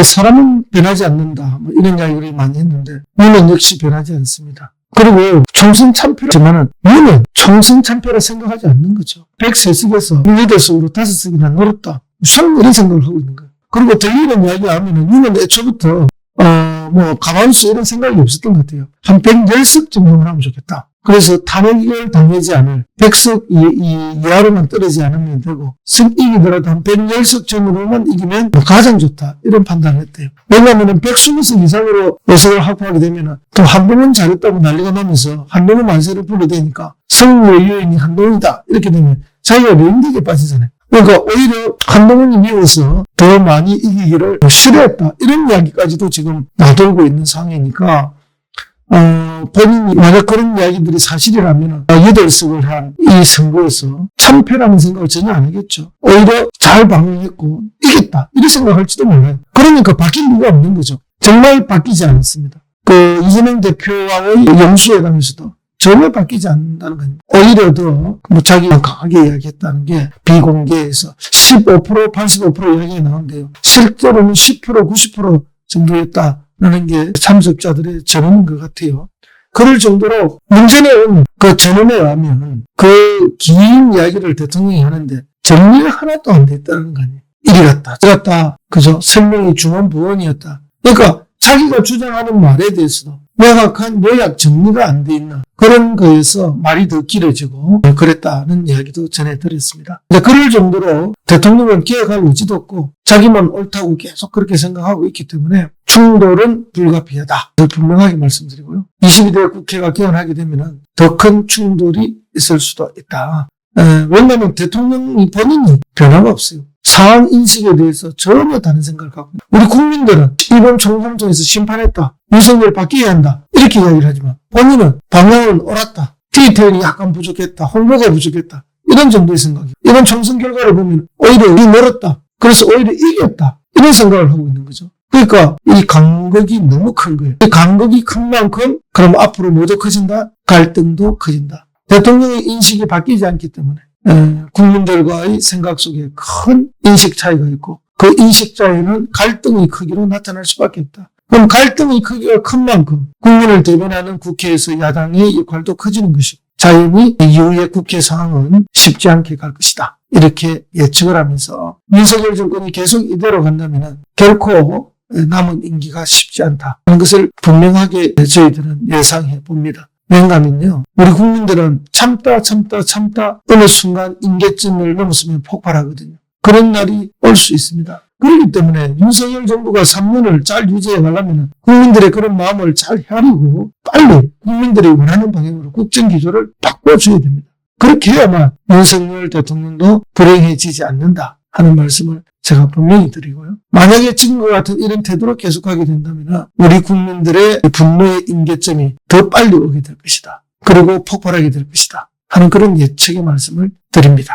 사람은 변하지 않는다. 뭐 이런 이야기를 많이 했는데, 윤은 역시 변하지 않습니다. 그리고 총선참패라지만은 윤은 총선참패라 생각하지 않는 거죠. 103석에서 18석으로 5석이나 늘었다. 무슨 이런 생각을 하고 있는 거예요. 그리고 더 이런 이야기 하면은 윤은 애초부터 가만수 이런 생각이 없었던 것 같아요. 한 110석 정도만 하면 좋겠다. 그래서 탄핵을 당하지 않을 100석 이하로만 떨어지지 않으면 되고, 이기더라도 한 110석 정도로만 이기면 가장 좋다. 이런 판단을 했대요. 왜냐하면 120석 이상으로 의석을 확보하게 되면 또 한동훈 잘했다고 난리가 나면서 한동훈 만세를 불러대니까 승리의 요인이 한동훈이다. 이렇게 되면 자기가 레임덕에 빠지잖아요. 그러니까 오히려 한동훈이 미워서 더 많이 이기기를 싫어했다. 이런 이야기까지도 지금 나돌고 있는 상황이니까, 본인이 만약 그런 이야기들이 사실이라면 8석을 한 이 선거에서 참패라는 생각을 전혀 안 하겠죠. 오히려 잘 방어했고 이겼다. 이런 생각할지도 몰라요. 그러니까 바뀐 이유가 없는 거죠. 정말 바뀌지 않았습니다. 이재명 대표와의 영수회담에서도 전혀 바뀌지 않는다는 거예요. 오히려 더 자기가 강하게 이야기했다는 게 비공개에서 15%, 85% 이야기가 나오는데요. 실제로는 10%, 90% 정도였다라는 게 참석자들의 전언인 것 같아요. 그럴 정도로 문제는 그 전언에 의하면 그 긴 이야기를 대통령이 하는데 정리가 하나도 안 됐다는 거 아니에요. 이리 갔다 저리 갔다 그저 설명이 중언부언이었다. 그러니까 자기가 주장하는 말에 대해서도 명확한 요약 정리가 안 돼 있는 그런 거에서 말이 더 길어지고 그랬다는 이야기도 전해드렸습니다. 그럴 정도로 대통령은 개혁할 의지도 없고 자기만 옳다고 계속 그렇게 생각하고 있기 때문에 충돌은 불가피하다. 분명하게 말씀드리고요. 22대 국회가 개헌하게 되면 더 큰 충돌이 있을 수도 있다. 왜냐하면 대통령이 본인이 변화가 없어요. 상황 인식에 대해서 전혀 다른 생각을 갖고 우리 국민들은 이번 총선 통해서 심판했다. 윤석열 바뀌어야 한다. 이렇게 이야기를 하지만 본인은 방향은 옳았다. 디테일이 약간 부족했다. 홍보가 부족했다. 이런 정도의 생각이에요. 이번 총선 결과를 보면 오히려 이 멀었다. 그래서 오히려 이겼다. 이런 생각을 하고 있는 거죠. 그러니까 이 간극이 너무 큰 거예요. 이 간극이 큰 만큼 그럼 앞으로 뭐도 커진다? 갈등도 커진다. 대통령의 인식이 바뀌지 않기 때문에 국민들과의 생각 속에 큰 인식 차이가 있고 그 인식 차이는 갈등의 크기로 나타날 수밖에 없다. 그럼 갈등의 크기가 큰 만큼 국민을 대변하는 국회에서 야당의 역할도 커지는 것이고 자연히 이후의 국회 상황은 쉽지 않게 갈 것이다. 이렇게 예측을 하면서 윤석열 정권이 계속 이대로 간다면 결코 남은 임기가 쉽지 않다 하는 것을 분명하게 저희들은 예상해 봅니다. 왜냐하면요, 우리 국민들은 참다 어느 순간 임계점을 넘었으면 폭발하거든요. 그런 날이 올 수 있습니다. 그렇기 때문에 윤석열 정부가 3년을 잘 유지해 가려면 국민들의 그런 마음을 잘 헤아리고 빨리 국민들이 원하는 방향으로 국정기조를 바꿔줘야 됩니다. 그렇게 해야만 윤석열 대통령도 불행해지지 않는다 하는 말씀을 제가 분명히 드리고요. 만약에 지금과 같은 이런 태도로 계속하게 된다면 우리 국민들의 분노의 임계점이 더 빨리 오게 될 것이다. 그리고 폭발하게 될 것이다 하는 그런 예측의 말씀을 드립니다.